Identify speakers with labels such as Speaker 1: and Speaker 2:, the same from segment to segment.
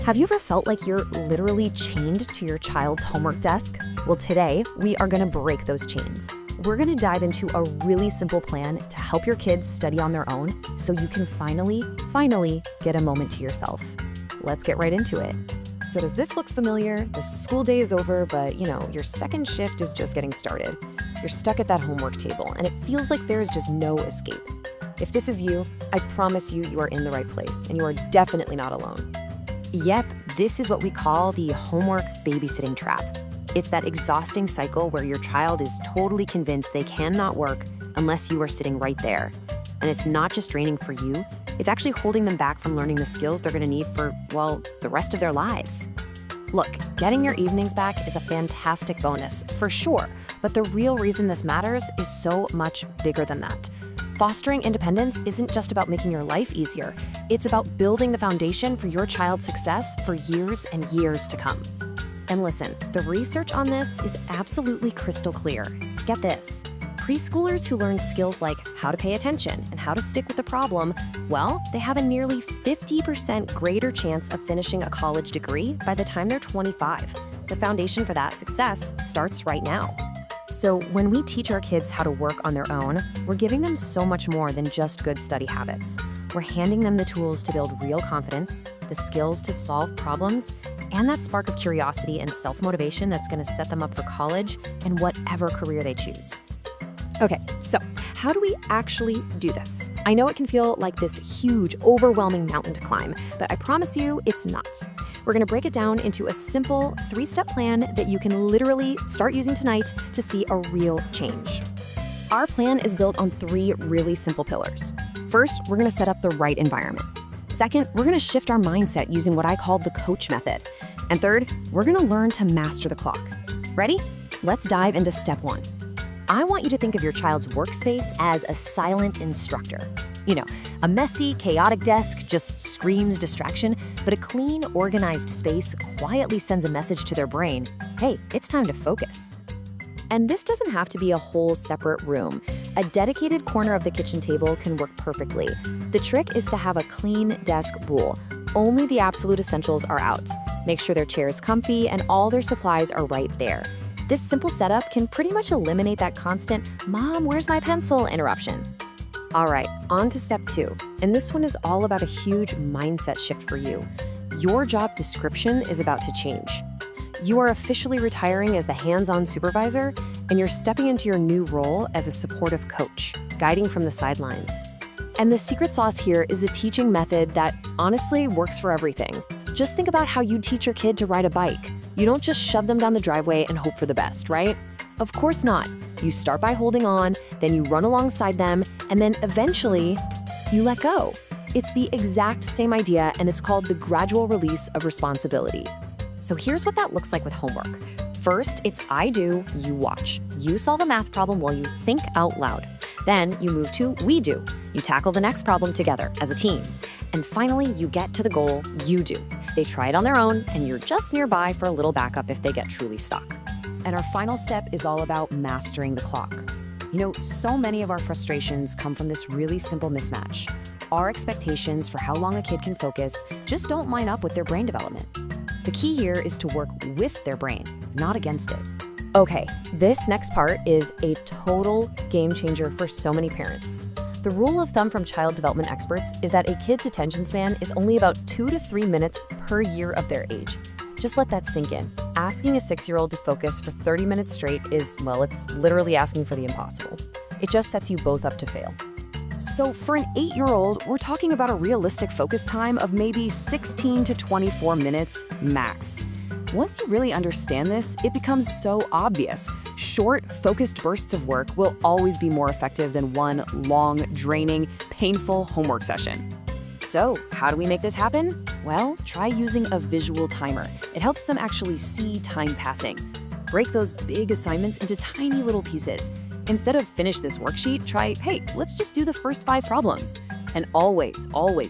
Speaker 1: Have you ever felt like you're literally chained to your child's homework desk? Well, today we are going to break those chains. We're going to dive into a really simple plan to help your kids study on their own so you can finally get a moment to yourself. Let's get right into it. So does this look familiar? The school day is over, but your second shift is just getting started. You're stuck at that homework table and it feels like there's just no escape. If this is you, I promise you, you are in the right place and you are definitely not alone. Yep, this is what we call the homework babysitting trap. It's that exhausting cycle where your child is totally convinced they cannot work unless you are sitting right there. And it's not just draining for you, it's actually holding them back from learning the skills they're going to need for, well, the rest of their lives. Look, getting your evenings back is a fantastic bonus, for sure, but the real reason this matters is so much bigger than that. Fostering independence isn't just about making your life easier, it's about building the foundation for your child's success for years and years to come. And listen, the research on this is absolutely crystal clear. Get this. Preschoolers who learn skills like how to pay attention and how to stick with the problem, well, they have a nearly 50% greater chance of finishing a college degree by the time they're 25. The foundation for that success starts right now. So when we teach our kids how to work on their own, we're giving them so much more than just good study habits. We're handing them the tools to build real confidence, the skills to solve problems, and that spark of curiosity and self-motivation that's going to set them up for college and whatever career they choose. Okay, so how do we actually do this? I know it can feel like this huge, overwhelming mountain to climb, but I promise you it's not. We're going to break it down into a simple 3-step plan that you can literally start using tonight to see a real change. Our plan is built on 3 really simple pillars. First, we're going to set up the right environment. Second, we're going to shift our mindset using what I call the coach method. And third, we're going to learn to master the clock. Ready? Let's dive into step 1. I want you to think of your child's workspace as a silent instructor. A messy, chaotic desk just screams distraction, but a clean, organized space quietly sends a message to their brain, hey, it's time to focus. And this doesn't have to be a whole separate room. A dedicated corner of the kitchen table can work perfectly. The trick is to have a clean desk rule. Only the absolute essentials are out. Make sure their chair is comfy and all their supplies are right there. This simple setup can pretty much eliminate that constant, "Mom, where's my pencil?" interruption. All right, on to step 2. And this one is all about a huge mindset shift for you. Your job description is about to change. You are officially retiring as the hands-on supervisor, and you're stepping into your new role as a supportive coach, guiding from the sidelines. And the secret sauce here is a teaching method that honestly works for everything. Just think about how you teach your kid to ride a bike. You don't just shove them down the driveway and hope for the best, right? Of course not. You start by holding on, then you run alongside them, and then eventually you let go. It's the exact same idea, and it's called the gradual release of responsibility. So here's what that looks like with homework. First, it's I do, you watch. You solve a math problem while you think out loud. Then you move to we do. You tackle the next problem together as a team. And finally, you get to the goal, you do. They try it on their own, and you're just nearby for a little backup if they get truly stuck. And our final step is all about mastering the clock. So many of our frustrations come from this really simple mismatch. Our expectations for how long a kid can focus just don't line up with their brain development. The key here is to work with their brain, not against it. Okay, this next part is a total game changer for so many parents. The rule of thumb from child development experts is that a kid's attention span is only about 2 to 3 minutes per year of their age. Just let that sink in. Asking a 6-year-old to focus for 30 minutes straight is, well, it's literally asking for the impossible. It just sets you both up to fail. So for an 8-year-old, we're talking about a realistic focus time of maybe 16 to 24 minutes max. Once you really understand this, it becomes so obvious. Short, focused bursts of work will always be more effective than one long, draining, painful homework session. So, how do we make this happen? Well, try using a visual timer. It helps them actually see time passing. Break those big assignments into tiny little pieces. Instead of finish this worksheet, try, hey, let's just do the first 5 problems. And always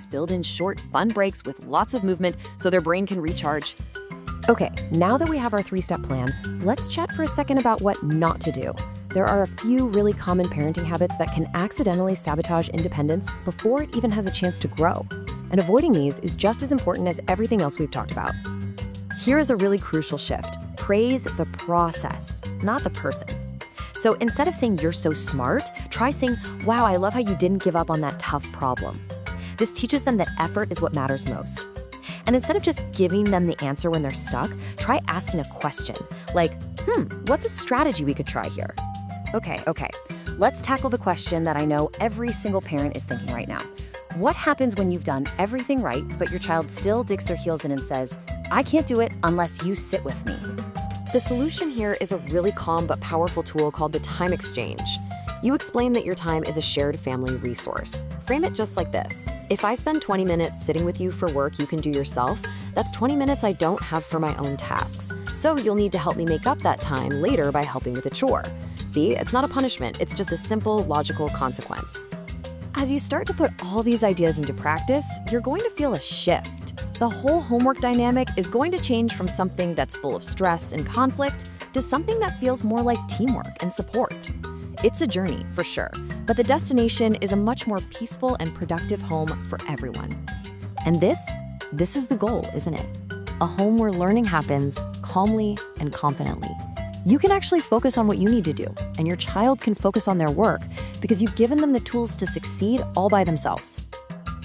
Speaker 1: build in short, fun breaks with lots of movement so their brain can recharge. Okay, now that we have our 3-step plan, let's chat for a second about what not to do. There are a few really common parenting habits that can accidentally sabotage independence before it even has a chance to grow. And avoiding these is just as important as everything else we've talked about. Here is a really crucial shift. Praise the process, not the person. So instead of saying you're so smart, try saying, wow, I love how you didn't give up on that tough problem. This teaches them that effort is what matters most. And instead of just giving them the answer when they're stuck, try asking a question like, what's a strategy we could try here? Okay, let's tackle the question that I know every single parent is thinking right now. What happens when you've done everything right, but your child still digs their heels in and says, I can't do it unless you sit with me? The solution here is a really calm but powerful tool called the time exchange. You explain that your time is a shared family resource. Frame it just like this. If I spend 20 minutes sitting with you for work you can do yourself, that's 20 minutes I don't have for my own tasks. So you'll need to help me make up that time later by helping with a chore. See, it's not a punishment, it's just a simple, logical consequence. As you start to put all these ideas into practice, you're going to feel a shift. The whole homework dynamic is going to change from something that's full of stress and conflict to something that feels more like teamwork and support. It's a journey, for sure, but the destination is a much more peaceful and productive home for everyone. And this is the goal, isn't it? A home where learning happens calmly and confidently. You can actually focus on what you need to do, and your child can focus on their work because you've given them the tools to succeed all by themselves.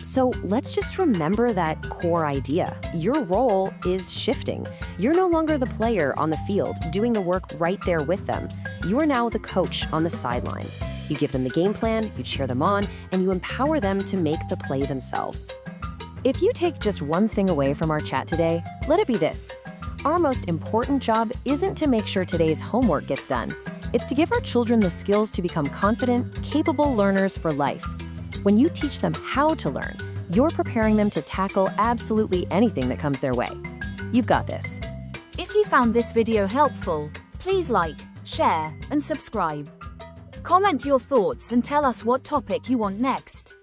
Speaker 1: So let's just remember that core idea. Your role is shifting. You're no longer the player on the field doing the work right there with them. You are now the coach on the sidelines. You give them the game plan, you cheer them on, and you empower them to make the play themselves. If you take just one thing away from our chat today, let it be this. Our most important job isn't to make sure today's homework gets done. It's to give our children the skills to become confident, capable learners for life. When you teach them how to learn, you're preparing them to tackle absolutely anything that comes their way. You've got this.
Speaker 2: If you found this video helpful, please like, share, and subscribe. Comment your thoughts and tell us what topic you want next.